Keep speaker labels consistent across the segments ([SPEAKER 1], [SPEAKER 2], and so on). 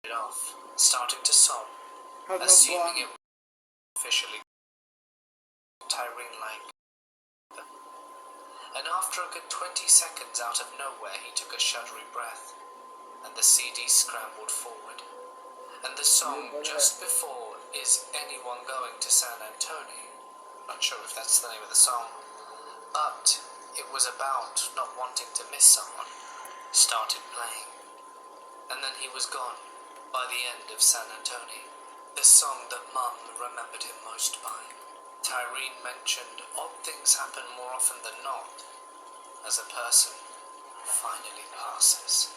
[SPEAKER 1] it off, starting to sob, assuming it was officially Tyrene like. And after a good 20 seconds out of nowhere, he took a shuddery breath, and the CD scrambled forward. And the song just before Is Anyone Going to San Antonio? Not sure if that's the name of the song, but it was about not wanting to miss someone, started playing. And then he was gone by the end of San Antonio, the song that Mum remembered him most by. Tyrene mentioned odd things happen more often than not as a person finally passes.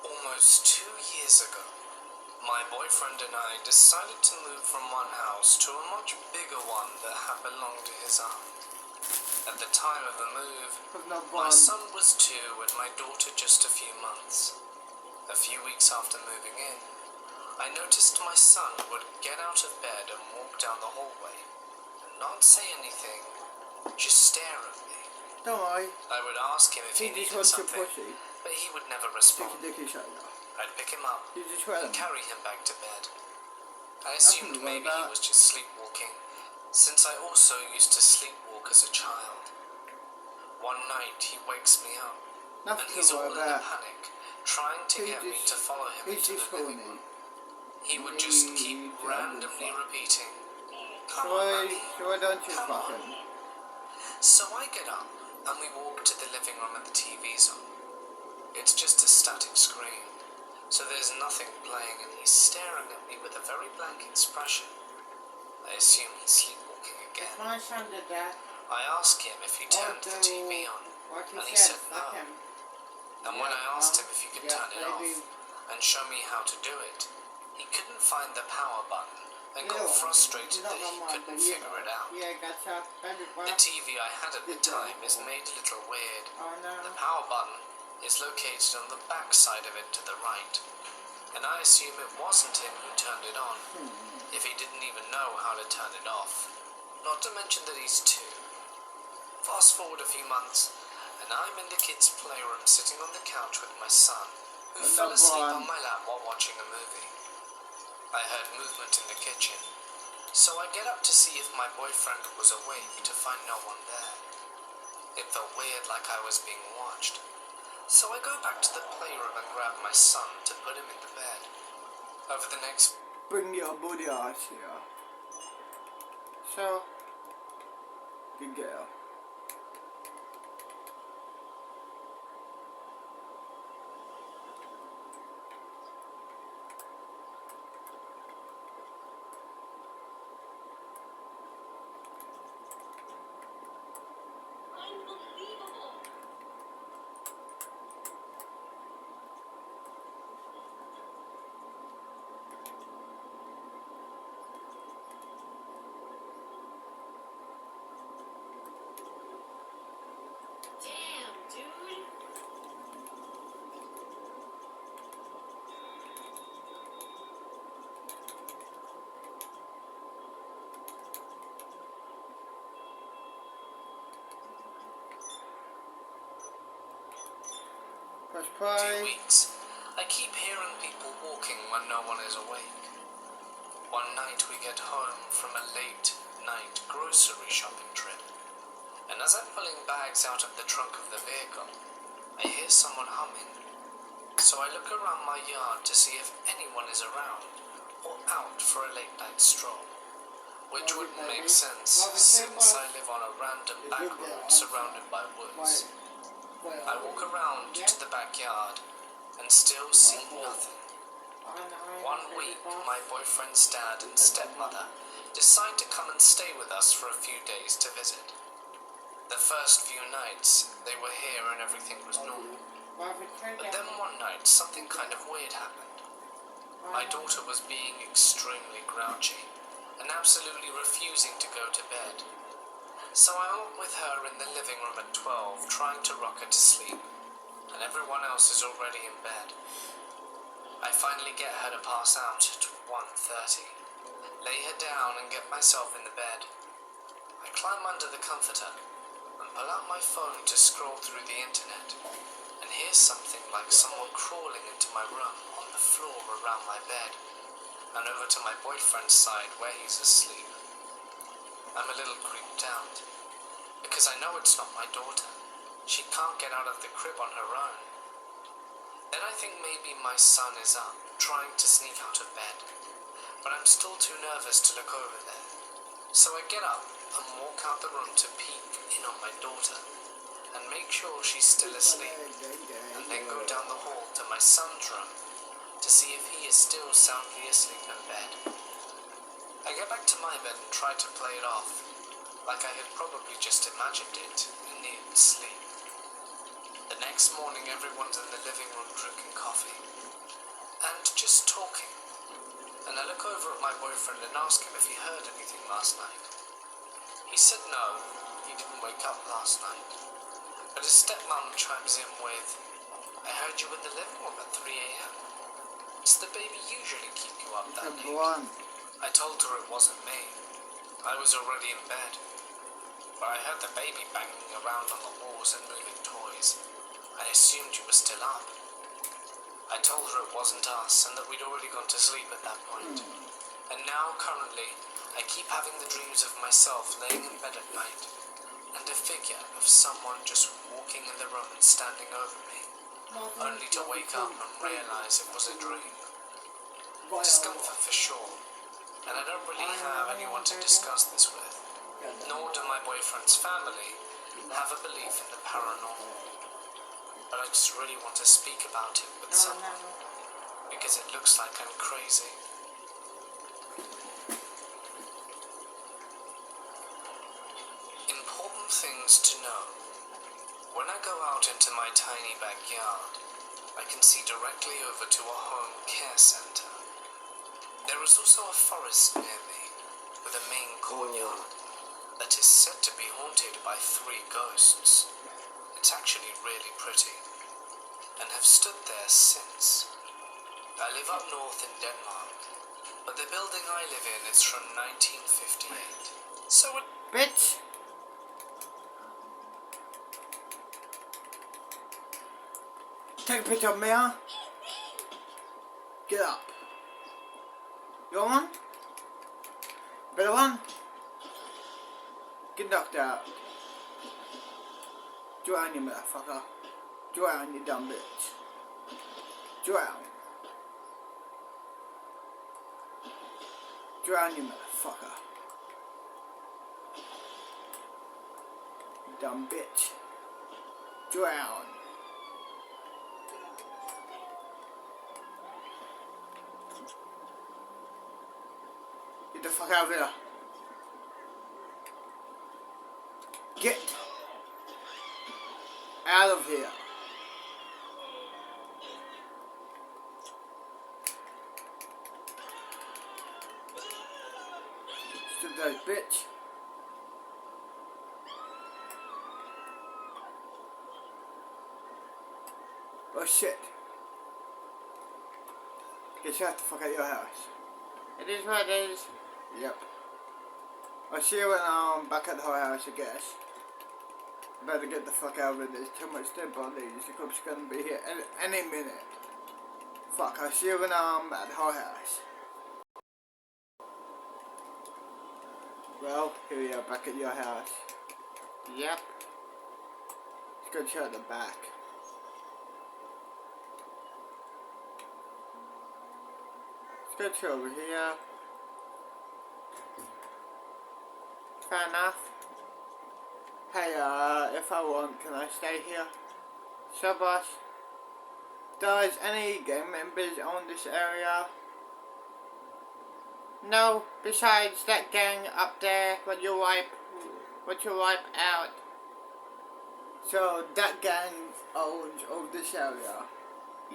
[SPEAKER 1] Almost 2 years ago, my boyfriend and I decided to move from one house to a much bigger one that belonged to his aunt. At the time of the move, my son was 2 and my daughter just a few months. A few weeks after moving in, I noticed my son would get out of bed and walk down the hallway and not say anything, just stare at me. I would ask him if he needed something, but he would never respond. I'd pick him up and carry him back to bed. I assumed maybe he was just sleepwalking, since I also used to sleepwalk as a child. One night he wakes me up, and he's all in a panic, trying to get me to follow him into the living room. He would just keep randomly repeating, "Come on, Mummy, come on." So I get up, and we walk to the living room and the TV's on. It's just a static screen, so there's nothing playing, and he's staring at me with a very blank expression. I assume he's sleepwalking again. I ask him if he turned the TV on, and he said no. And when I asked him if he could turn it off and show me how to do it, he couldn't find the power button and got frustrated that he couldn't figure it out. The TV I had at the time is made a little weird. The power button is located on the back side of it to the right, and I assume it wasn't him who turned it on, if he didn't even know how to turn it off, not to mention that he's 2. Fast forward a few months, and I'm in the kids' playroom sitting on the couch with my son, who fell asleep on my lap while watching a movie. I heard movement in the kitchen, so I get up to see if my boyfriend was awake, to find no one there. It felt weird, like I was being watched, so I go back to the playroom and grab my son to put him in the bed. Over the next...
[SPEAKER 2] Bring your body out here. So, good girl.
[SPEAKER 1] Few weeks, I keep hearing people walking when no one is awake. One night we get home from a late night grocery shopping trip, and as I'm pulling bags out of the trunk of the vehicle, I hear someone humming. So I look around my yard to see if anyone is around or out for a late night stroll, which wouldn't make sense since I live on a random back road surrounded by woods. I walk around to the backyard and still see nothing. One week, my boyfriend's dad and stepmother decide to come and stay with us for a few days to visit. The first few nights, they were here and everything was normal. But then one night, something kind of weird happened. My daughter was being extremely grouchy and absolutely refusing to go to bed. So I'm up with her in the living room at 12, trying to rock her to sleep, and everyone else is already in bed. I finally get her to pass out at 1:30, lay her down and get myself in the bed. I climb under the comforter and pull out my phone to scroll through the internet. hear something like someone crawling into my room on the floor around my bed, and over to my boyfriend's side where he's asleep. I'm a little creeped out, because I know it's not my daughter. She can't get out of the crib on her own. Then I think maybe my son is up, trying to sneak out of bed, but I'm still too nervous to look over there. So I get up and walk out the room to peek in on my daughter, and make sure she's still asleep, and then go down the hall to my son's room to see if he is still soundly asleep in bed. I get back to my bed and try to play it off, like I had probably just imagined it and needed sleep. The next morning everyone's in the living room drinking coffee, and just talking, and I look over at my boyfriend and ask him if he heard anything last night. He said no, he didn't wake up last night. But his stepmom chimes in with, I heard you in the living room at 3 a.m. Does the baby usually keep you up that late? I told her it wasn't me. I was already in bed. But I heard the baby banging around on the walls and moving toys. I assumed you were still up. I told her it wasn't us and that we'd already gone to sleep at that point. And now, currently, I keep having the dreams of myself laying in bed at night, and a figure of someone just walking in the room and standing over me, only to wake up and realise it was a dream. Discomfort for sure, and I don't really have anyone to discuss this with, nor do my boyfriend's family have a belief in the paranormal. But I just really want to speak about it with someone, because it looks like I'm crazy. Important things to know. When I go out into my tiny backyard, I can see directly over to a home care centre. There is also a forest near me, with a main courtyard, that is said to be haunted by 3 ghosts. It's actually really pretty, and have stood there since. I live up north in Denmark, but the building I live in is from 1958. So it...
[SPEAKER 2] Bitch! Take a picture of me, huh? Get up. You want one? Better one? Get knocked out. Drown, you motherfucker. Drown, you dumb bitch. Drown. Drown, you motherfucker. You dumb bitch. Drown. Get the fuck out of here. Get out of here. Stupid bitch. Oh shit. Get out the fuck out of your house. It is what it is. Yep. I'll see you when I'm back at the whole house, I guess. Better get the fuck out of it. There's too much dead bodies. The cops are gonna be here any minute. Fuck, I'll see you when I'm at the whole house. Well, here we are back at your house. Yep. Let's go check the back. Let's go over here. Fair enough. Hey, if I want, can I stay here? So, boss, does any gang members own this area? No, besides that gang up there, what you wipe out. So, that gang owns all this area?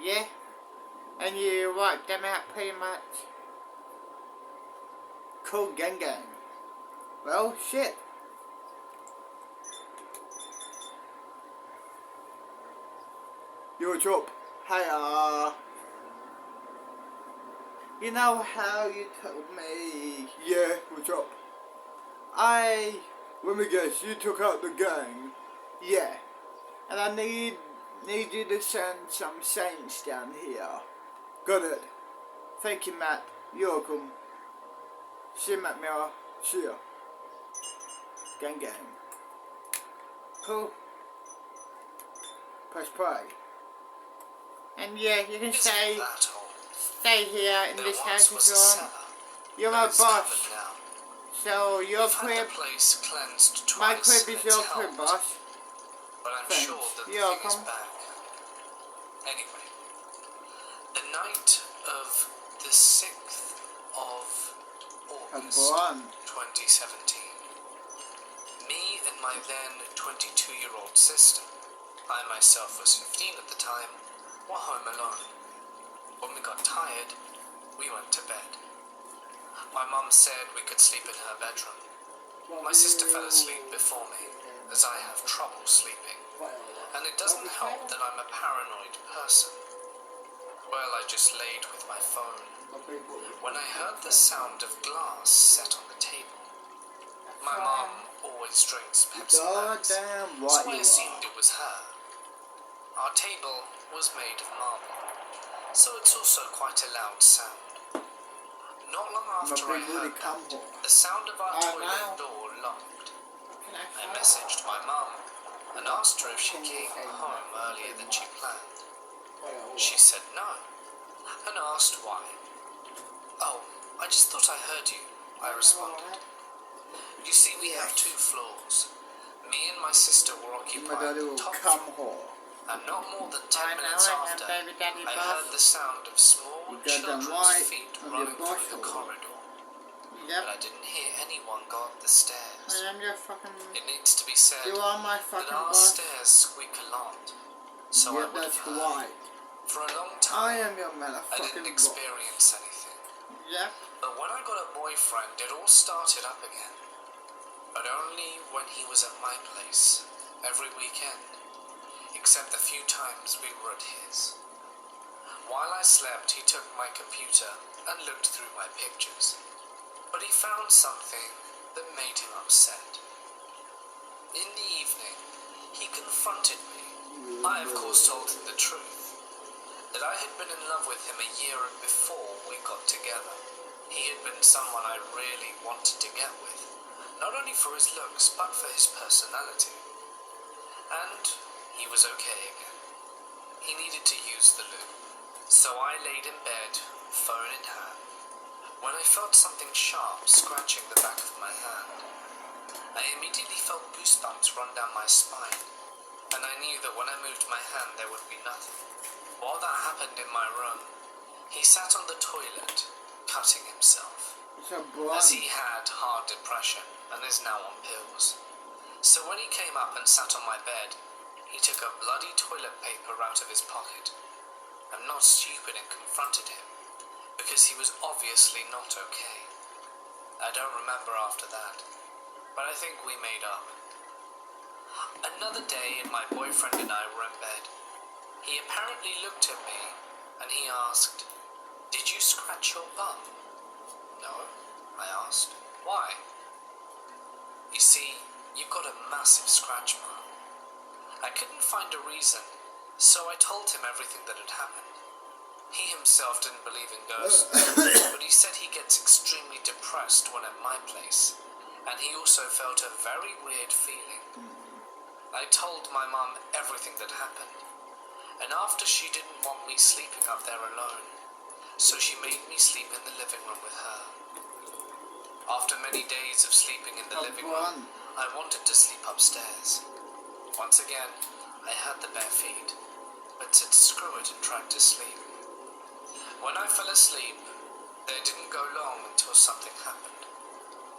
[SPEAKER 2] Yeah? And you wipe them out pretty much? Cool, gang gang. Well, shit. Yo, what's up? Hiya. You know how you told me? Yeah, what's up? Let me guess, you took out the gang? Yeah. And I need Need you to send some saints down here. Got it. Thank you, Matt. You're welcome. See you, Matt Mirror. See ya. Gang gang. Cool. Press play. And yeah, you can stay here in this house if you want. You're my boss. So your crib, my crib is your crib, boss.
[SPEAKER 1] But I'm
[SPEAKER 2] Thanks.
[SPEAKER 1] sure that the
[SPEAKER 2] You're
[SPEAKER 1] thing is
[SPEAKER 2] welcome.
[SPEAKER 1] back. Anyway, the night of the 6th of August 2017, me and my then 22-year-old sister, I myself was 15 at the time, were home alone. When we got tired, we went to bed. My mum said we could sleep in her bedroom. My sister fell asleep before me, as I have trouble sleeping, and it doesn't help that I'm a paranoid person. Well, I just laid with my phone when I heard the sound of glass set on the table. My mum always drinks Pepsi Max, so I assumed it was her. Our table was made of marble, so it's also quite a loud sound. Not long after I heard that, the sound of our toilet door locked. I messaged my mum and asked her if she came home earlier than she planned. She said no, and asked why. "Oh, I just thought I heard you," I responded. You see, we have 2 floors. Me and my sister were occupying the top floor, and not more than 10 minutes after, I heard the sound of small children's feet running through the corridor. But I didn't hear anyone go up the stairs. It needs to be said that our stairs squeak a lot, so I would have heard. For a long time, I didn't experience anything. But when I got a boyfriend, it all started up again. But only when he was at my place, every weekend, except the few times we were at his. While I slept, he took my computer and looked through my pictures. But he found something that made him upset. In the evening, he confronted me. I, of course, told him the truth. That I had been in love with him a year before we got together. He had been someone I really wanted to get with. Not only for his looks, but for his personality. And he was okay again. He needed to use the loo. So I laid in bed, phone in hand, when I felt something sharp scratching the back of my hand. I immediately felt goosebumps run down my spine, and I knew that when I moved my hand there would be nothing. While that happened in my room, he sat on the toilet, cutting himself, as he had hard depression and is now on pills. So when he came up and sat on my bed, he took a bloody toilet paper out of his pocket. I'm not stupid and confronted him, because he was obviously not okay. I don't remember after that, but I think we made up. Another day, and my boyfriend and I were in bed. He apparently looked at me, and he asked, "Did you scratch your bum?" "No," I asked. "Why?" "You see, you've got a massive scratch mark." I couldn't find a reason, so I told him everything that had happened. He himself didn't believe in ghosts, but he said he gets extremely depressed when at my place, and he also felt a very weird feeling. I told my mum everything that happened, and after she didn't want me sleeping up there alone, so she made me sleep in the living room with her. After many days of sleeping in the living room, I wanted to sleep upstairs. Once again, I had the bare feet, but said screw it and tried to sleep. When I fell asleep, they didn't go long until something happened.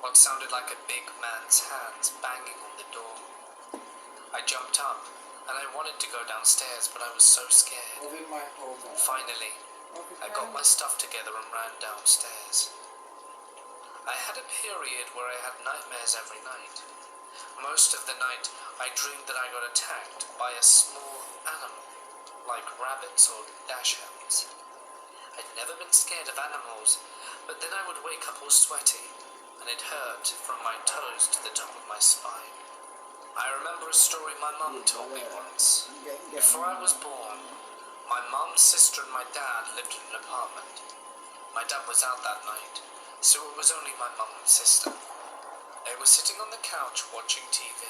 [SPEAKER 1] What sounded like a big man's hands banging on the door. I jumped up, and I wanted to go downstairs, but I was so scared. Finally, I got my stuff together and ran downstairs. I had a period where I had nightmares every night. Most of the night, I dreamed that I got attacked by a small animal, like rabbits or dachshunds. I'd never been scared of animals, but then I would wake up all sweaty, and it hurt from my toes to the top of my spine. I remember a story my mum told me once. Before I was born, my mum, sister and my dad lived in an apartment. My dad was out that night, so it was only my mum and sister. They were sitting on the couch watching TV.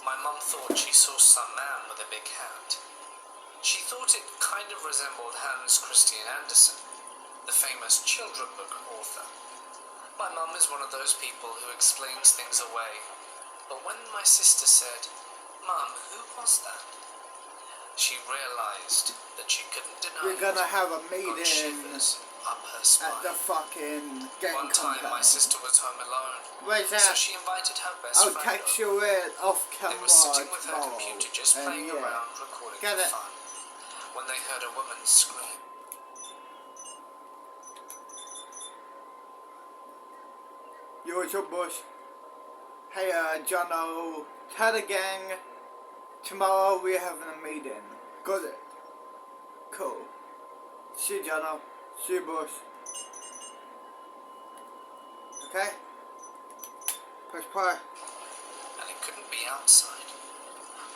[SPEAKER 1] My mum thought she saw some man with a big hat. She thought it kind of resembled Hans Christian Andersen, the famous children book author. My mum is one of those people who explains things away, but when my sister said, "Mum, who was that?" she realized that she couldn't deny
[SPEAKER 2] We're gonna have a
[SPEAKER 1] got
[SPEAKER 2] meeting
[SPEAKER 1] shivers up her spine.
[SPEAKER 2] at the fucking gang
[SPEAKER 1] One time my
[SPEAKER 2] compound.
[SPEAKER 1] sister was home alone,
[SPEAKER 2] Where's
[SPEAKER 1] so
[SPEAKER 2] that?
[SPEAKER 1] she invited her best
[SPEAKER 2] I'll
[SPEAKER 1] friend
[SPEAKER 2] text
[SPEAKER 1] over.
[SPEAKER 2] you it off
[SPEAKER 1] They
[SPEAKER 2] camera
[SPEAKER 1] were sitting with her
[SPEAKER 2] tomorrow.
[SPEAKER 1] computer just
[SPEAKER 2] And
[SPEAKER 1] playing
[SPEAKER 2] yeah,
[SPEAKER 1] around recording
[SPEAKER 2] get
[SPEAKER 1] for
[SPEAKER 2] it.
[SPEAKER 1] fun, when they heard a woman scream.
[SPEAKER 2] Yo, what's up, boss? Hey, Jono, tell the gang, tomorrow we're having a meeting. Got it? Cool. See you, Jono. See you, boss. Okay? Press play.
[SPEAKER 1] And it couldn't be outside.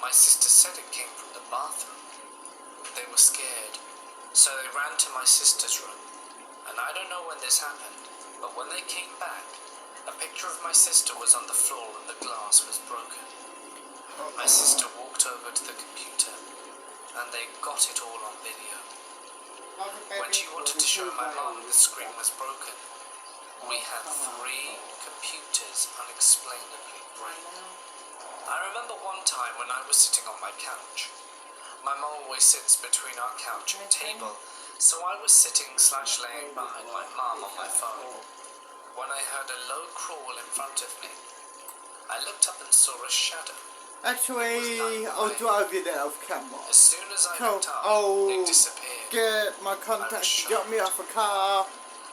[SPEAKER 1] My sister said it came from the bathroom. They were scared, so they ran to my sister's room. And I don't know when this happened, but when they came back, a picture of my sister was on the floor and the glass was broken. My sister walked over to the computer, and they got it all on video. When she wanted to show my mum the screen was broken, we had 3 computers unexplainably break. I remember one time when I was sitting on my couch. My mum always sits between our couch and table, so I was sitting/laying behind my mum on my phone, when I heard a low crawl in front of me. I looked up and saw a shadow.
[SPEAKER 2] Actually, I'll drive you there off camera.
[SPEAKER 1] As soon as I
[SPEAKER 2] Cool.
[SPEAKER 1] looked up,
[SPEAKER 2] I'll
[SPEAKER 1] it disappeared.
[SPEAKER 2] get my contact to drop me off a car.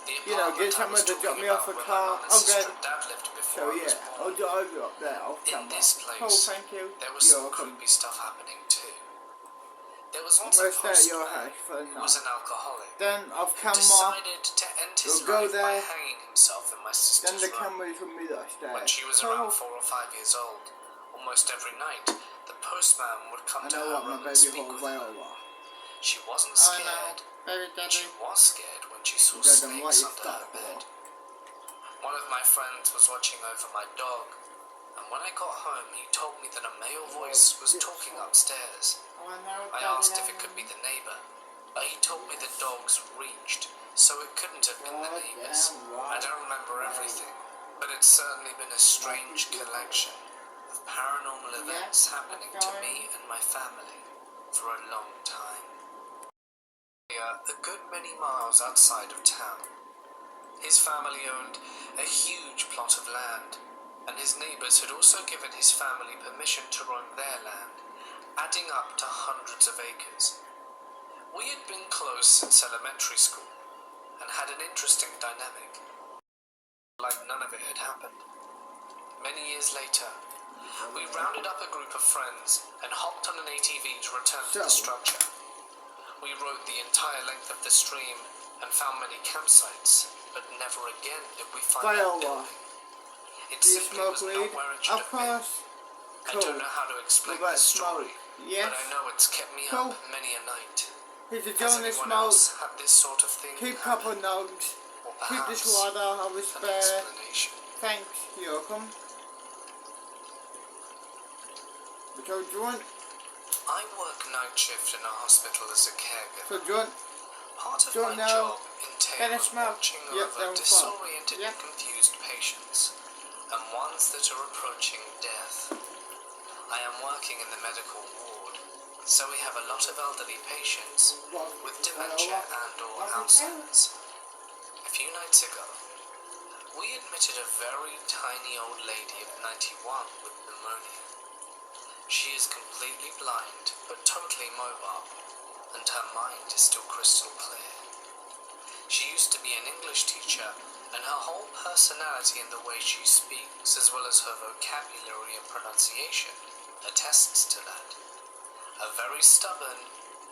[SPEAKER 1] The
[SPEAKER 2] You know, get
[SPEAKER 1] apartment I
[SPEAKER 2] someone
[SPEAKER 1] was
[SPEAKER 2] to drop
[SPEAKER 1] talking
[SPEAKER 2] me off a
[SPEAKER 1] about where
[SPEAKER 2] car.
[SPEAKER 1] my mum and
[SPEAKER 2] Okay.
[SPEAKER 1] sister and dad lived before
[SPEAKER 2] So
[SPEAKER 1] I was
[SPEAKER 2] yeah,
[SPEAKER 1] born.
[SPEAKER 2] I'll drive you up there off
[SPEAKER 1] In
[SPEAKER 2] camera.
[SPEAKER 1] this place,
[SPEAKER 2] Oh, thank you.
[SPEAKER 1] there was
[SPEAKER 2] You're
[SPEAKER 1] some
[SPEAKER 2] welcome.
[SPEAKER 1] creepy stuff happening too. There was
[SPEAKER 2] I'm
[SPEAKER 1] once a
[SPEAKER 2] gonna stay at your
[SPEAKER 1] postman
[SPEAKER 2] house for the
[SPEAKER 1] who was
[SPEAKER 2] night.
[SPEAKER 1] an alcoholic.
[SPEAKER 2] Then off
[SPEAKER 1] Who
[SPEAKER 2] camera,
[SPEAKER 1] decided to end his
[SPEAKER 2] we'll go
[SPEAKER 1] life by
[SPEAKER 2] there.
[SPEAKER 1] hanging himself in my
[SPEAKER 2] then
[SPEAKER 1] sister's
[SPEAKER 2] the
[SPEAKER 1] room.
[SPEAKER 2] camera's with me that stay.
[SPEAKER 1] When she was
[SPEAKER 2] Cool.
[SPEAKER 1] around 4 or 5 years old, almost every night, the postman would come
[SPEAKER 2] I
[SPEAKER 1] to
[SPEAKER 2] know
[SPEAKER 1] her
[SPEAKER 2] what my
[SPEAKER 1] room and
[SPEAKER 2] baby
[SPEAKER 1] speak
[SPEAKER 2] whole
[SPEAKER 1] with
[SPEAKER 2] way
[SPEAKER 1] her.
[SPEAKER 2] over.
[SPEAKER 1] She wasn't
[SPEAKER 2] I know,
[SPEAKER 1] scared.
[SPEAKER 2] baby
[SPEAKER 1] But she
[SPEAKER 2] daddy.
[SPEAKER 1] was scared when she saw
[SPEAKER 2] You got them what
[SPEAKER 1] snakes
[SPEAKER 2] you
[SPEAKER 1] under
[SPEAKER 2] start
[SPEAKER 1] her
[SPEAKER 2] for.
[SPEAKER 1] bed. One of my friends was watching over my dog, and when I got home, he told me that a male voice was talking upstairs.
[SPEAKER 2] Oh, I know,
[SPEAKER 1] I asked if it could be the neighbour, but he told me the dogs reached, so it couldn't have been the neighbours. I don't remember everything, but it's certainly been a strange collection of paranormal events happening to me and my family for a long time. We are a good many miles outside of town. His family owned a huge plot of land, and his neighbours had also given his family permission to roam their land, adding up to hundreds of acres. We had been close since elementary school, and had an interesting dynamic, like none of it had happened. Many years later, we rounded up a group of friends and hopped on an ATV to return to the structure. We rode the entire length of the stream and found many campsites, but never again did we find that
[SPEAKER 2] Viola,
[SPEAKER 1] building. It
[SPEAKER 2] do you
[SPEAKER 1] simply
[SPEAKER 2] smoke
[SPEAKER 1] was
[SPEAKER 2] weed?
[SPEAKER 1] not where it should
[SPEAKER 2] Of
[SPEAKER 1] have been.
[SPEAKER 2] course.
[SPEAKER 1] I
[SPEAKER 2] Cool.
[SPEAKER 1] don't know how to explain
[SPEAKER 2] What about
[SPEAKER 1] the story,
[SPEAKER 2] smoke? Yes.
[SPEAKER 1] but I know it's kept me
[SPEAKER 2] Cool.
[SPEAKER 1] up many a night.
[SPEAKER 2] Here's a
[SPEAKER 1] Has
[SPEAKER 2] joint of
[SPEAKER 1] anyone
[SPEAKER 2] smoke.
[SPEAKER 1] else had this sort of thing
[SPEAKER 2] Keep
[SPEAKER 1] happen?
[SPEAKER 2] couple nugs.
[SPEAKER 1] Or
[SPEAKER 2] Keep this
[SPEAKER 1] perhaps
[SPEAKER 2] water. I will
[SPEAKER 1] an
[SPEAKER 2] spare.
[SPEAKER 1] explanation?
[SPEAKER 2] Thanks. You're welcome. So joint.
[SPEAKER 1] I work night shift in a hospital as a caregiver.
[SPEAKER 2] So joint.
[SPEAKER 1] Part of
[SPEAKER 2] Joint
[SPEAKER 1] my
[SPEAKER 2] now.
[SPEAKER 1] job
[SPEAKER 2] Better
[SPEAKER 1] entails
[SPEAKER 2] smoke.
[SPEAKER 1] watching
[SPEAKER 2] Yep,
[SPEAKER 1] over
[SPEAKER 2] down far.
[SPEAKER 1] disoriented
[SPEAKER 2] Yep.
[SPEAKER 1] and confused patients, and ones that are approaching death. I am working in the medical ward, so we have a lot of elderly patients with dementia and/or Alzheimer's. A few nights ago, we admitted a very tiny old lady of 91 with pneumonia. She is completely blind, but totally mobile, and her mind is still crystal clear. She used to be an English teacher, and her whole personality and the way she speaks, as well as her vocabulary and pronunciation, attests to that. A very stubborn,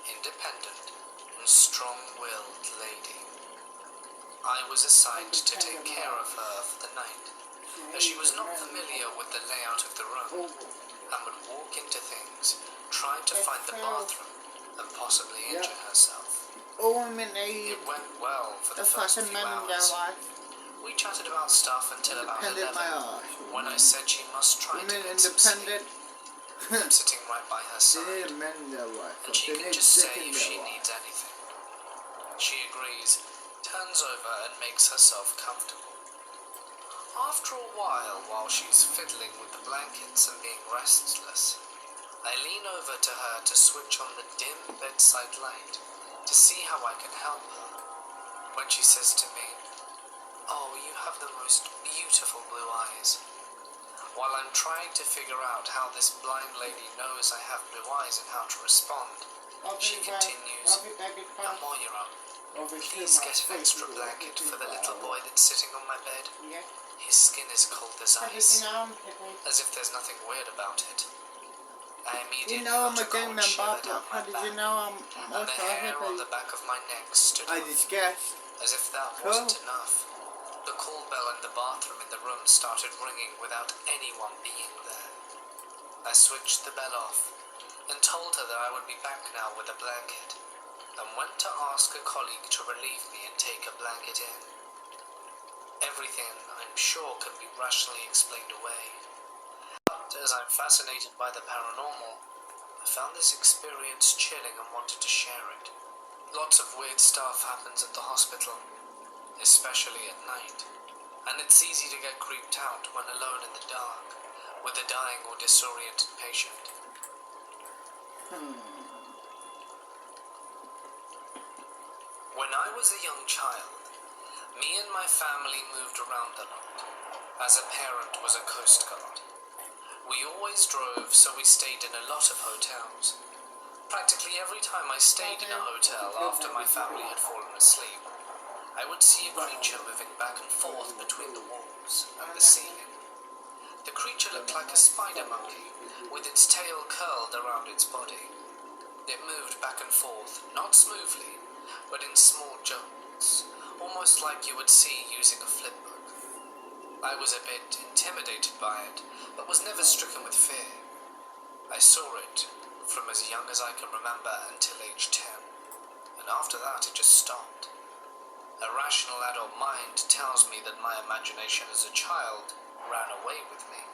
[SPEAKER 1] independent, and strong-willed lady. I was assigned to take care of her for the night, as she was not familiar with the layout of the room and would walk into things, trying to find the bathroom and possibly injure herself. It went well for the first few hours. We chatted about stuff until about 11, when I said she must try to get some sleep. I'm sitting right by her side, and she can just say if she needs anything. She agrees, turns over and makes herself comfortable. After a while she's fiddling with the blankets and being restless, I lean over to her to switch on the dim bedside light to see how I can help her. When she says to me, "Oh, you have the most beautiful blue eyes." While I'm trying to figure out how this blind lady knows I have blue eyes and how to respond, she continues, "Now while you're up, please get an extra blanket for the little boy that's sitting on my bed. His skin is cold as ice, as if there's nothing weird about it." I immediately felt a cold shiver down my back, and the hair on the back of my neck stood up. As if that wasn't enough, the call bell in the bathroom in the room started ringing without anyone being there. I switched the bell off and told her that I would be back now with a blanket, and went to ask a colleague to relieve me and take a blanket in. Everything, I'm sure, can be rationally explained away. But as I'm fascinated by the paranormal, I found this experience chilling and wanted to share it. Lots of weird stuff happens at the hospital, especially at night, and it's easy to get creeped out when alone in the dark with a dying or disoriented patient. When I was a young child, me and my family moved around a lot, as a parent was a coast guard. We always drove, so we stayed in a lot of hotels. Practically every time I stayed in a hotel after my family had fallen asleep, I would see a creature moving back and forth between the walls and the ceiling. The creature looked like a spider monkey, with its tail curled around its body. It moved back and forth, not smoothly, but in small jolts, almost like you would see using a flipbook. I was a bit intimidated by it, but was never stricken with fear. I saw it from as young as I can remember until age 10, and after that it just stopped. A rational adult mind tells me that my imagination as a child ran away with me.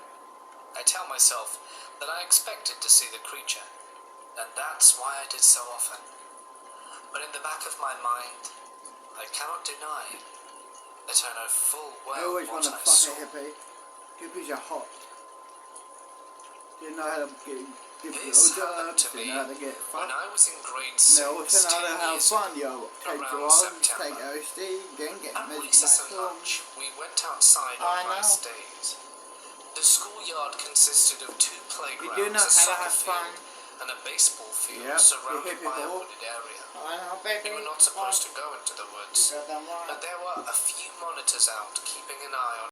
[SPEAKER 1] I tell myself that I expected to see the creature, and that's why I did so often. But in the back of my mind, I cannot deny that I know full well
[SPEAKER 2] I always
[SPEAKER 1] what
[SPEAKER 2] want to
[SPEAKER 1] I
[SPEAKER 2] fuck
[SPEAKER 1] saw.
[SPEAKER 2] a hippie. Hippies are hot. They know how to get
[SPEAKER 1] This happened to
[SPEAKER 2] they
[SPEAKER 1] me
[SPEAKER 2] know how to get
[SPEAKER 1] when
[SPEAKER 2] fucked.
[SPEAKER 1] I was in grade
[SPEAKER 2] They
[SPEAKER 1] 6,
[SPEAKER 2] also know
[SPEAKER 1] 10
[SPEAKER 2] how
[SPEAKER 1] years
[SPEAKER 2] fun,
[SPEAKER 1] ago.
[SPEAKER 2] yo. Take
[SPEAKER 1] around
[SPEAKER 2] drugs,
[SPEAKER 1] September.
[SPEAKER 2] take LSD, then get
[SPEAKER 1] At
[SPEAKER 2] measured
[SPEAKER 1] recess and
[SPEAKER 2] back
[SPEAKER 1] lunch, we went outside on nice days. The schoolyard consisted of 2
[SPEAKER 2] You do
[SPEAKER 1] playgrounds,
[SPEAKER 2] know
[SPEAKER 1] a
[SPEAKER 2] how to
[SPEAKER 1] soccer
[SPEAKER 2] have fun.
[SPEAKER 1] field, and a baseball field
[SPEAKER 2] Yep,
[SPEAKER 1] surrounded
[SPEAKER 2] you
[SPEAKER 1] by a
[SPEAKER 2] hip-hop.
[SPEAKER 1] wooded area.
[SPEAKER 2] I know, baby.
[SPEAKER 1] You were not supposed to go into the woods, but there were a few monitors out keeping an eye on.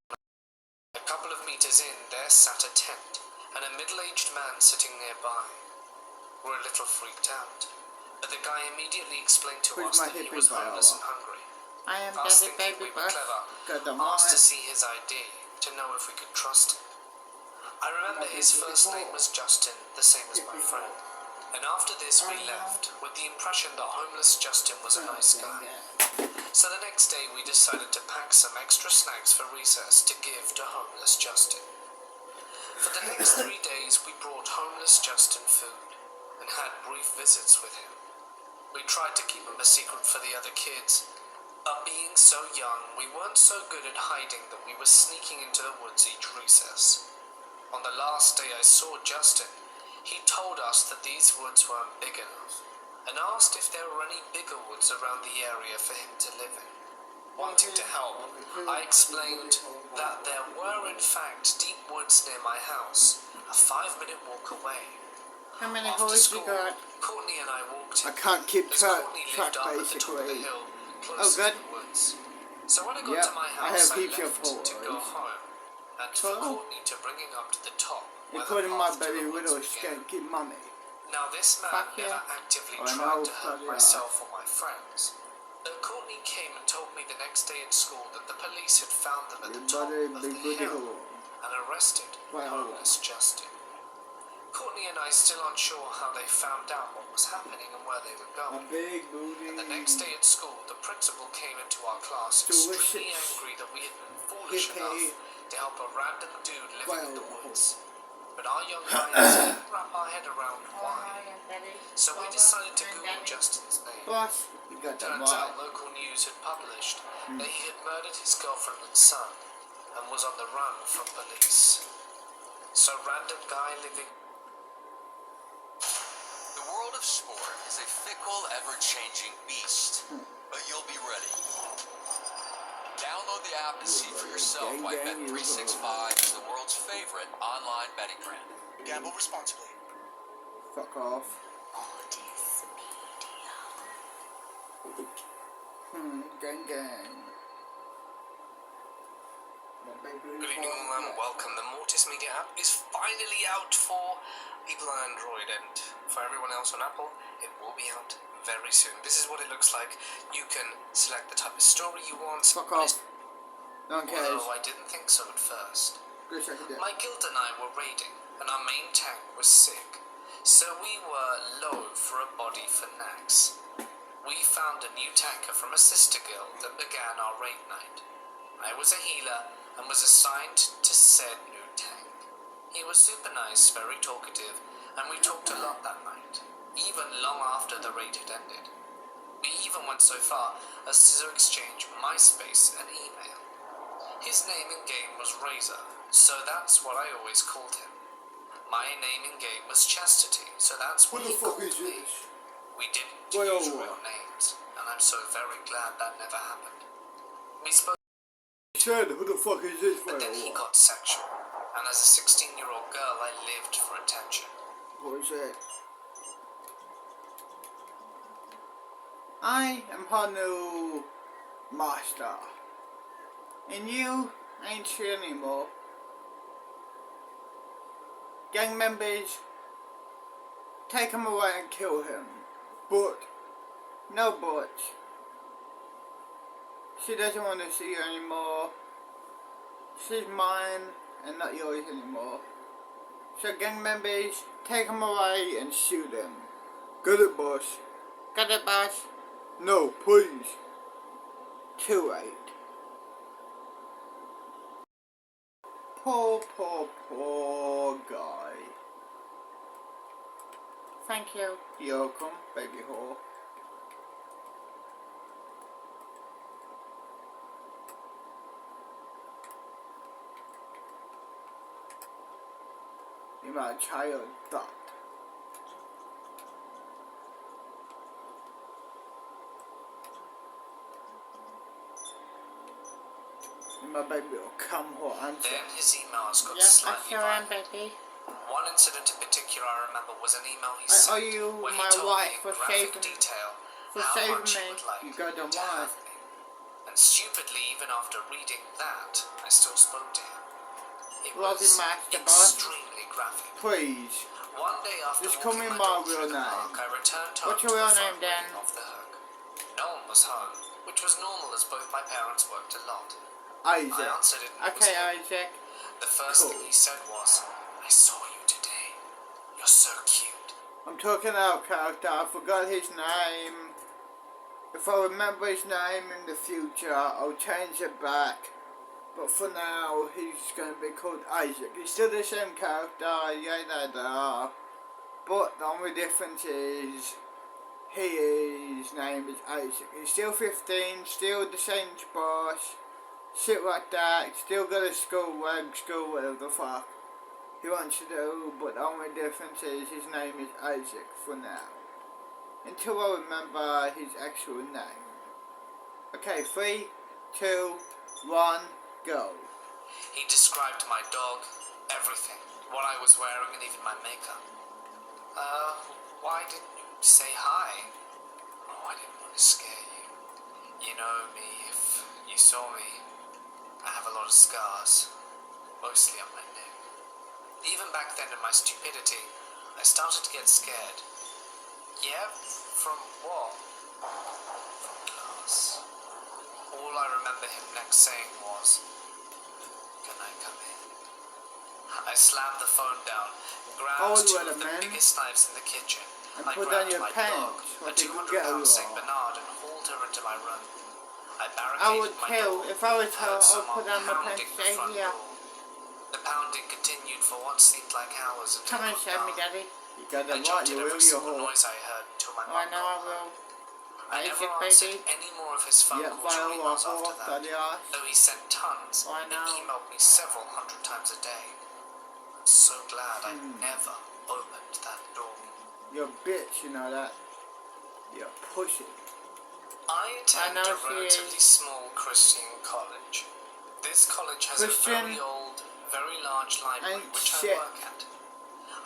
[SPEAKER 1] A couple of meters in, there sat a tent, and a middle-aged man sitting nearby. We're a little freaked out, but the guy immediately explained to
[SPEAKER 2] Where's
[SPEAKER 1] us
[SPEAKER 2] my
[SPEAKER 1] that he
[SPEAKER 2] hippie
[SPEAKER 1] was
[SPEAKER 2] viola?
[SPEAKER 1] homeless and hungry.
[SPEAKER 2] I am
[SPEAKER 1] Us
[SPEAKER 2] Daddy
[SPEAKER 1] thinking
[SPEAKER 2] Baby
[SPEAKER 1] we were
[SPEAKER 2] Bush.
[SPEAKER 1] clever,
[SPEAKER 2] Got the
[SPEAKER 1] asked to
[SPEAKER 2] mic.
[SPEAKER 1] see his ID to know if we could trust him. I remember his first name was Justin, the same as my friend. And after this we left with the impression that homeless Justin was a nice guy. So the next day we decided to pack some extra snacks for recess to give to homeless Justin. For the next 3 days we brought homeless Justin food and had brief visits with him. We tried to keep him a secret for the other kids, but being so young we weren't so good at hiding that we were sneaking into the woods each recess. On the last day I saw Justin, he told us that these woods weren't big enough, and asked if there were any bigger woods around the area for him to live in. Wanting to help, I explained that there were in fact deep woods near my house, a 5-minute walk away.
[SPEAKER 2] How many
[SPEAKER 1] After
[SPEAKER 2] holes
[SPEAKER 1] school,
[SPEAKER 2] you got?
[SPEAKER 1] Courtney and I walked
[SPEAKER 2] I
[SPEAKER 1] in,
[SPEAKER 2] can't keep
[SPEAKER 1] as
[SPEAKER 2] track,
[SPEAKER 1] Courtney lived up at the top of the
[SPEAKER 2] basically.
[SPEAKER 1] hill, closer
[SPEAKER 2] good.
[SPEAKER 1] to the woods. So when I got
[SPEAKER 2] Yep,
[SPEAKER 1] to my
[SPEAKER 2] I
[SPEAKER 1] house,
[SPEAKER 2] have
[SPEAKER 1] I
[SPEAKER 2] heaps of
[SPEAKER 1] left to go
[SPEAKER 2] holes.
[SPEAKER 1] home, and for Courtney to bring him up to the top, where the
[SPEAKER 2] Including my
[SPEAKER 1] path to
[SPEAKER 2] baby
[SPEAKER 1] the woods
[SPEAKER 2] widow
[SPEAKER 1] began.
[SPEAKER 2] skanky mummy.
[SPEAKER 1] Now this man
[SPEAKER 2] Fuck
[SPEAKER 1] never
[SPEAKER 2] yeah.
[SPEAKER 1] actively
[SPEAKER 2] I
[SPEAKER 1] tried
[SPEAKER 2] know,
[SPEAKER 1] to hurt
[SPEAKER 2] fuck yeah.
[SPEAKER 1] myself or my friends, Courtney came and told me the next day at school that the police had found them at the top
[SPEAKER 2] Everybody,
[SPEAKER 1] of
[SPEAKER 2] big
[SPEAKER 1] the
[SPEAKER 2] booty
[SPEAKER 1] hill
[SPEAKER 2] hole.
[SPEAKER 1] and arrested
[SPEAKER 2] Wow.
[SPEAKER 1] homeless Justin. Courtney and I still aren't sure how they found out what was happening and where they were
[SPEAKER 2] A
[SPEAKER 1] going.
[SPEAKER 2] big booty.
[SPEAKER 1] And the next day at school, the principal came into our class extremely angry that we had been foolish enough to help a random dude living in the woods. But our young minds couldn't wrap our head around why. So we decided to Google Justin's name.
[SPEAKER 2] Boss, you got that
[SPEAKER 1] Turns
[SPEAKER 2] right.
[SPEAKER 1] out local news had published that he had murdered his girlfriend and son and was on the run from police. So random guy living...
[SPEAKER 3] The world of sport is a fickle, ever-changing beast, but you'll be ready. Download the app and see for yourself why Bet365 is the world's favorite online betting brand.
[SPEAKER 4] Gamble responsibly.
[SPEAKER 2] Fuck off. Gang gang.
[SPEAKER 1] Good evening all and welcome. The Mortis Media app is finally out for people on Android, and for everyone else on Apple, it will be out very soon. This is what it looks like. You can select the type of story you want.
[SPEAKER 2] Fuck off. No one cares.
[SPEAKER 1] Although I didn't think so at first.
[SPEAKER 2] Good second there.
[SPEAKER 1] My guild and I were raiding, and our main tank was sick, so we were low for a body for Nax. We found a new tanker from a sister guild that began our raid night. I was a healer and was assigned to said new tank. He was super nice, very talkative, and we talked a lot that night, even long after the raid had ended. We even went so far as to exchange MySpace and email. His name in game was Razor, so that's what I always called him. My name in game was Chastity, so that's what he called me. We didn't use real names, and I'm so very glad that never happened. We spoke,
[SPEAKER 2] Said, who the fuck is this?
[SPEAKER 1] but then he got sexual, and as a 16-year-old girl, I lived for attention.
[SPEAKER 2] What is it? I am her new master, and you ain't she anymore. Gang members, take him away and kill him. But, no buts. She doesn't want to see you anymore. She's mine and not yours anymore. So gang members, take him away and shoot him. Got it, boss. Got it, boss. No, please. Too late. Poor guy. Thank you. You're welcome, baby whore. You're my child thought. My baby will come home.
[SPEAKER 1] Then his emails got
[SPEAKER 2] Yes, I
[SPEAKER 1] slightly
[SPEAKER 2] sure am,
[SPEAKER 1] violent.
[SPEAKER 2] baby.
[SPEAKER 1] One incident in particular I remember was an email he
[SPEAKER 2] I
[SPEAKER 1] sent
[SPEAKER 2] owe you
[SPEAKER 1] where he
[SPEAKER 2] my
[SPEAKER 1] told
[SPEAKER 2] wife
[SPEAKER 1] me in
[SPEAKER 2] for
[SPEAKER 1] graphic
[SPEAKER 2] saving-
[SPEAKER 1] detail
[SPEAKER 2] for
[SPEAKER 1] how
[SPEAKER 2] saving
[SPEAKER 1] much he
[SPEAKER 2] me.
[SPEAKER 1] would like
[SPEAKER 2] You got them
[SPEAKER 1] to
[SPEAKER 2] right.
[SPEAKER 1] have me. And stupidly, even after reading that, I still spoke to him. It
[SPEAKER 2] Love
[SPEAKER 1] was
[SPEAKER 2] you, Master Boss.
[SPEAKER 1] extremely graphic.
[SPEAKER 2] Please.
[SPEAKER 1] One day after
[SPEAKER 2] Just
[SPEAKER 1] walking
[SPEAKER 2] call me
[SPEAKER 1] my
[SPEAKER 2] my
[SPEAKER 1] dog
[SPEAKER 2] real
[SPEAKER 1] through the
[SPEAKER 2] name.
[SPEAKER 1] park, I returned home
[SPEAKER 2] What's your
[SPEAKER 1] to the
[SPEAKER 2] real
[SPEAKER 1] front
[SPEAKER 2] name, Dan?
[SPEAKER 1] waiting off the hook. No one was home, which was normal as both my parents worked a lot.
[SPEAKER 2] Isaac.
[SPEAKER 1] I answered it. And it was
[SPEAKER 2] Okay,
[SPEAKER 1] him.
[SPEAKER 2] Isaac.
[SPEAKER 1] The first
[SPEAKER 2] Cool.
[SPEAKER 1] thing he said was, "I saw you today. You're so cute."
[SPEAKER 2] I'm talking out character. I forgot his name. If I remember his name in the future, I'll change it back. But for now, he's going to be called Isaac. He's still the same character, yada. But the only difference is his name is Isaac. He's still 15, still the Saints boss, shit like that. Still got a school, whatever the fuck he wants to do. But the only difference is his name is Isaac for now. Until I remember his actual name. Okay, 3, 2, 1, go.
[SPEAKER 1] He described my dog, everything, what I was wearing, and even my makeup. Why didn't you say hi? Oh, I didn't want to scare you. You know me, if you saw me, I have a lot of scars, mostly on my neck. Even back then in my stupidity, I started to get scared. Yeah, from what? from glass. All I remember him next saying was, "Can I come in?" I slammed the phone down, grabbed two of the biggest knives in the kitchen. I
[SPEAKER 2] put
[SPEAKER 1] grabbed
[SPEAKER 2] on your
[SPEAKER 1] my
[SPEAKER 2] pants,
[SPEAKER 1] dog, a
[SPEAKER 2] what did you
[SPEAKER 1] 200-pound
[SPEAKER 2] get
[SPEAKER 1] Saint Bernard, and hauled her into my room. I
[SPEAKER 2] I would
[SPEAKER 1] barricaded my
[SPEAKER 2] tell,
[SPEAKER 1] door,
[SPEAKER 2] if I was her,
[SPEAKER 1] heard
[SPEAKER 2] I would
[SPEAKER 1] someone
[SPEAKER 2] put on my pants
[SPEAKER 1] pounding the
[SPEAKER 2] straight
[SPEAKER 1] front
[SPEAKER 2] here.
[SPEAKER 1] door. The pounding continued for what seemed like hours until
[SPEAKER 2] Come and
[SPEAKER 1] it
[SPEAKER 2] show me,
[SPEAKER 1] got dark.
[SPEAKER 2] Daddy. You got
[SPEAKER 1] I
[SPEAKER 2] the
[SPEAKER 1] jumped
[SPEAKER 2] right,
[SPEAKER 1] at
[SPEAKER 2] you will,
[SPEAKER 1] every
[SPEAKER 2] you
[SPEAKER 1] single
[SPEAKER 2] whore.
[SPEAKER 1] noise I heard until my
[SPEAKER 2] Oh, I
[SPEAKER 1] mum
[SPEAKER 2] know I
[SPEAKER 1] called
[SPEAKER 2] will.
[SPEAKER 1] I never answered any more of his phone calls or emails after that, though he sent tons
[SPEAKER 2] Oh, I
[SPEAKER 1] and
[SPEAKER 2] know.
[SPEAKER 1] emailed me several hundred times a day. I'm so glad I never opened that door.
[SPEAKER 2] You're a bitch, you know that. You're a pussy.
[SPEAKER 1] I attend
[SPEAKER 2] know
[SPEAKER 1] a
[SPEAKER 2] she
[SPEAKER 1] relatively
[SPEAKER 2] is.
[SPEAKER 1] small Christian college. This college has
[SPEAKER 2] Christian
[SPEAKER 1] a very old, very large library
[SPEAKER 2] ain't
[SPEAKER 1] which
[SPEAKER 2] shit.
[SPEAKER 1] I work at.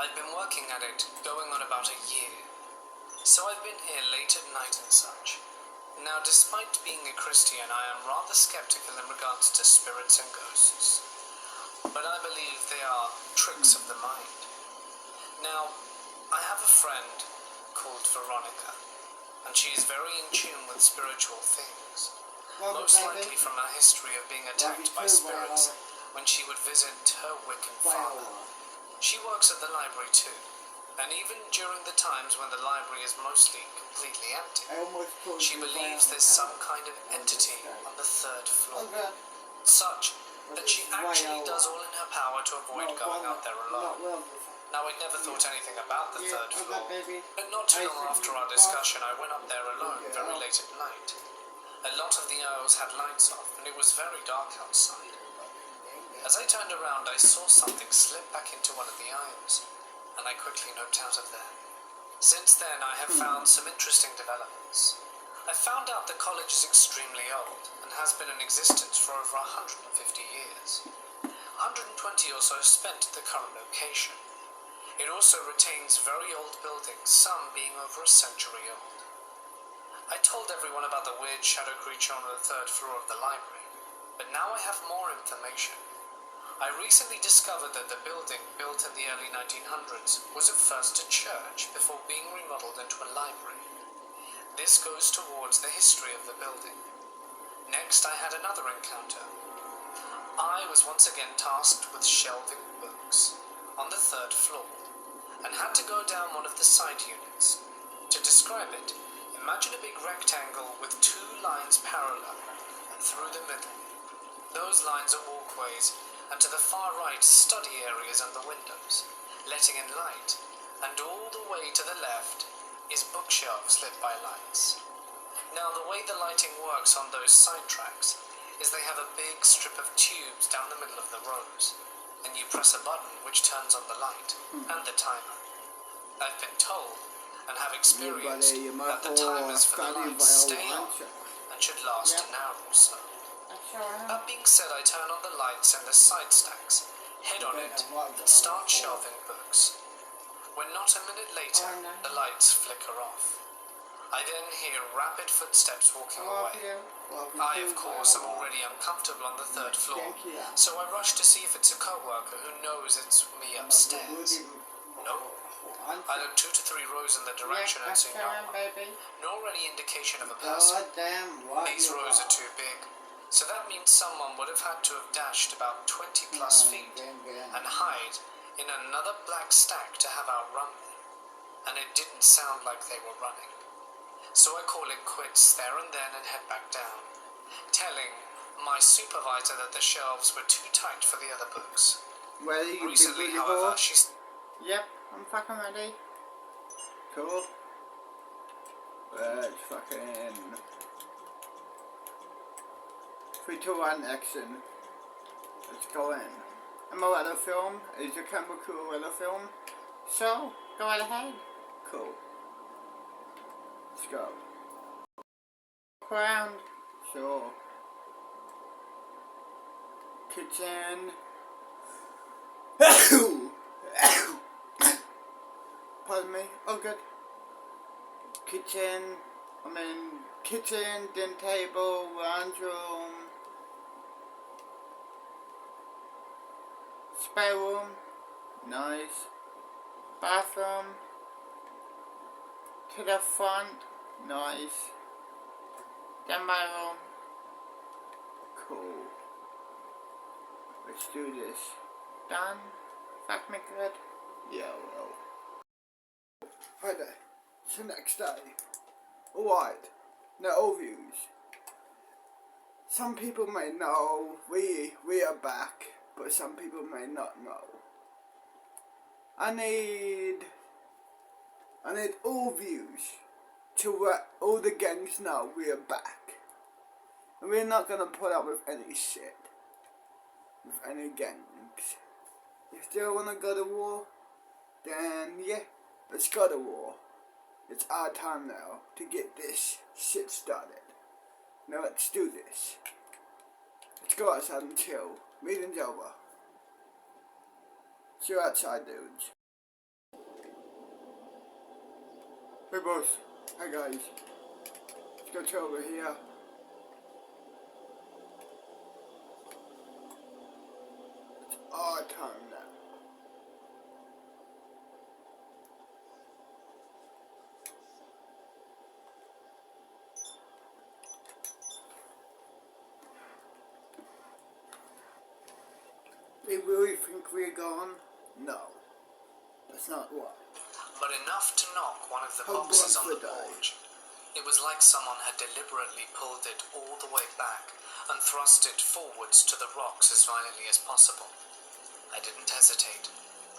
[SPEAKER 1] I've been working at it going on about a year. So I've been here late at night and such. Now, despite being a Christian, I am rather skeptical in regards to spirits and ghosts. But I believe they are tricks of the mind. Now, I have a friend called Veronica, and she is very in tune with spiritual things. Most likely from her history of being attacked by spirits when she would visit her Wiccan father. She works at the library too. And even during the times when the library is mostly completely empty, she believes there's some kind of entity on the 3rd floor. Such that she actually does all in her power to avoid going out there alone. Now, I'd never thought anything about the 3rd floor, but not too long after our discussion, I went up there alone very late at night. A lot of the aisles had lights off, and it was very dark outside. As I turned around, I saw something slip back into one of the aisles, and I quickly noped out of there. Since then, I have found some interesting developments. I found out the college is extremely old and has been in existence for over 150 years. 120 or so spent at the current location. It also retains very old buildings, some being over a century old. I told everyone about the weird shadow creature on the 3rd floor of the library, but now I have more information. I recently discovered that the building, built in the early 1900s, was at first a church before being remodeled into a library. This goes towards the history of the building. Next, I had another encounter. I was once again tasked with shelving books on the 3rd floor, and had to go down one of the side units. To describe it, imagine a big rectangle with 2 lines parallel, and through the middle. Those lines are walkways, and to the far right, study areas and the windows, letting in light, and all the way to the left is bookshelves lit by lights. Now, the way the lighting works on those side tracks is they have a big strip of tubes down the middle of the rows, and you press a button which turns on the light and the timer. I've been told, and have experienced, that the timers for the lights stay on and should last an hour or so. That being said, I turn on the lights in the side stacks, head on it, and start shelving books. When not a minute later, the lights flicker off. I then hear rapid footsteps walking away. I, of course, am already uncomfortable on the 3rd floor, so I rush to see if it's a co-worker who knows it's me upstairs. No. I look 2 to 3 rows in the direction and see no one, nor any indication of a person. These rows are too big, so that means someone would have had to have dashed about 20 plus feet and hide in another black stack to have outrun me, and it didn't sound like they were running. So I call it quits there and then and head back down, telling my supervisor that the shelves were too tight for the other books.
[SPEAKER 2] Ready?
[SPEAKER 1] Recently, however, she's...
[SPEAKER 2] Yep, I'm fucking ready. Cool. Let's fucking... 3, 2, 1, action. Let's go in. I'm a weather film. Is your camera cool weather film? So, go right ahead. Cool. Let's go. Look around. Sure. Kitchen. Pardon me. Oh, good. Kitchen. Kitchen, dinner table, lounge room. Spare room. Nice. Bathroom. To the front. Nice. Stand by room. Cool. Let's do this. Done? Fuck me good? Yeah, well. Hi there. It's the next day. Alright. Now overviews. Some people may know we are back, but some people may not know. I need all views to let all the gangs know we are back. And we're not gonna put up with any shit. With any gangs. You still wanna go to war? Then yeah, let's go to war. It's our time now to get this shit started. Now let's do this. Let's go outside and chill. Meeting's over. See you outside, dudes. Hey boss. Hi guys. Let's go chill over here. It's our time now. They really think we're gone? No. That's not why.
[SPEAKER 1] But enough to knock one of the boxes on the porch. It was like someone had deliberately pulled it all the way back and thrust it forwards to the rocks as violently as possible. I didn't hesitate.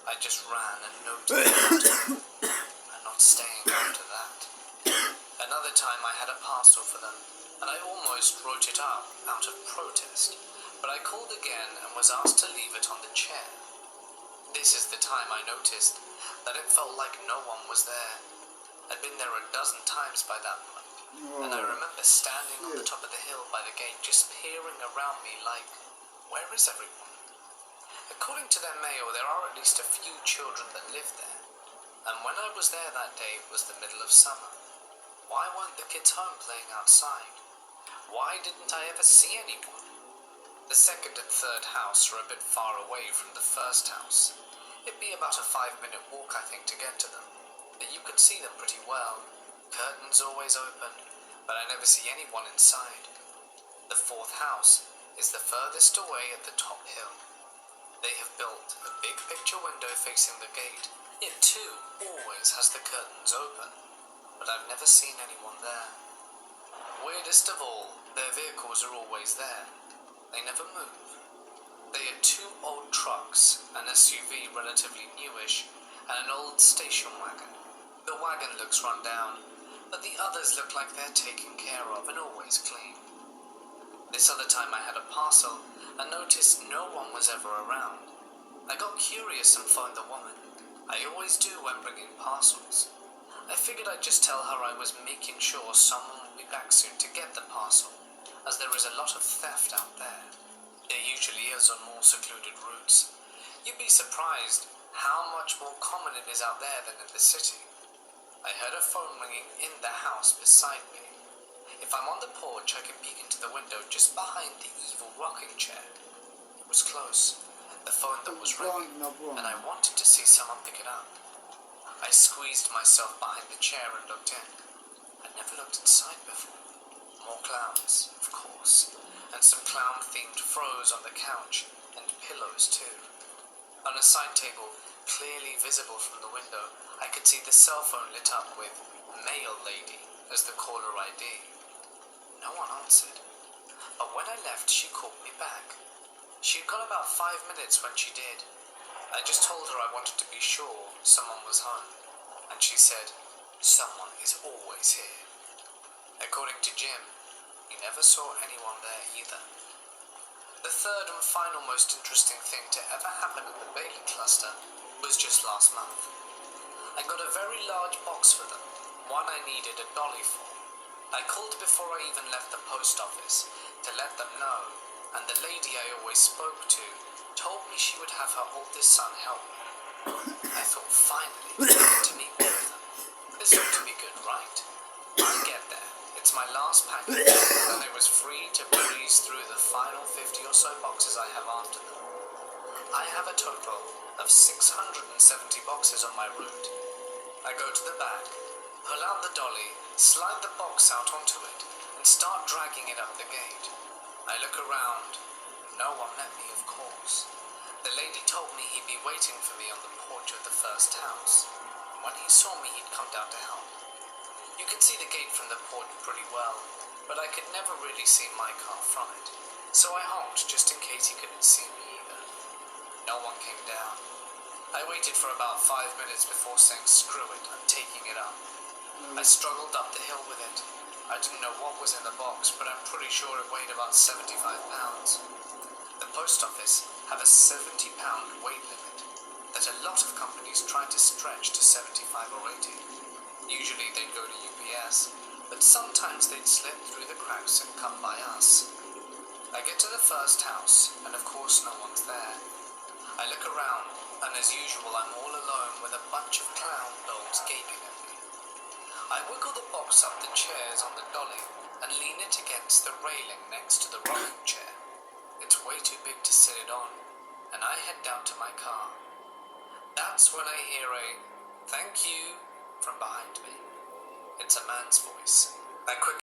[SPEAKER 1] I just ran and noted it. I'm not staying after that. Another time I had a parcel for them, and I almost wrote it up out of protest. But I called again and was asked to leave it on the chair. This is the time I noticed that it felt like no one was there. I'd been there a dozen times by that point, and I remember standing on the top of the hill by the gate just peering around me like, where is everyone? According to their mail, there are at least a few children that live there, and when I was there that day it was the middle of summer. Why weren't the kids home playing outside? Why didn't I ever see anyone? The second and third house are a bit far away from the first house. It'd be about a 5-minute walk, I think, to get to them. But you could see them pretty well. Curtains always open, but I never see anyone inside. The fourth house is the furthest away at the top hill. They have built a big picture window facing the gate. It too always has the curtains open, but I've never seen anyone there. Weirdest of all, their vehicles are always there. They never move. They are 2 old trucks, an SUV relatively newish, and an old station wagon. The wagon looks run down, but the others look like they're taken care of and always clean. This other time I had a parcel and noticed no one was ever around. I got curious and phoned the woman. I always do when bringing parcels. I figured I'd just tell her I was making sure someone would be back soon to get the parcel, as there is a lot of theft out there. There usually is on more secluded routes. You'd be surprised how much more common it is out there than in the city. I heard a phone ringing in the house beside me. If I'm on the porch, I can peek into the window just behind the evil rocking chair. It was close, the phone that was ringing, and I wanted to see someone pick it up. I squeezed myself behind the chair and looked in. I'd never looked inside before. More clowns, of course, and some clown-themed froze on the couch, and pillows too. On a side table, clearly visible from the window, I could see the cell phone lit up with "Mail Lady" as the caller ID. No one answered, but when I left, she called me back. She'd got about 5 minutes when she did. I just told her I wanted to be sure someone was home, and she said, "Someone is always here." According to Jim, he never saw anyone there either. The third and final most interesting thing to ever happen in the Bailey cluster was just last month. I got a very large box for them, one I needed a dolly for. I called before I even left the post office to let them know, and the lady I always spoke to told me she would have her oldest son help me. I thought, finally, I get to meet one of them. This ought to be good, right? I get there. It's my last package, and I was free to breeze through the final 50 or so boxes I have after them. I have a total of 670 boxes on my route. I go to the back, pull out the dolly, slide the box out onto it, and and start dragging it up the gate. I look around. No one met me, of course. The lady told me he'd be waiting for me on the porch of the first house. When he saw me, he'd come down to help. You could see the gate from the porch pretty well, but I could never really see my car from it, so I honked just in case he couldn't see me either. No one came down. I waited for about 5 minutes before saying screw it, I'm taking it up. I struggled up the hill with it. I didn't know what was in the box, but I'm pretty sure it weighed about 75 pounds. The post office have a 70-pound weight limit that a lot of companies try to stretch to 75 or 80. Usually they'd go to UPS, but sometimes they'd slip through the cracks and come by us. I get to the first house, and of course no one's there. I look around, and as usual I'm all alone with a bunch of clown dolls gaping at me. I wiggle the box up the chairs on the dolly and lean it against the railing next to the rocking chair. It's way too big to sit it on, and I head down to my car. That's when I hear a "thank you" from behind me. It's a man's voice. I quickly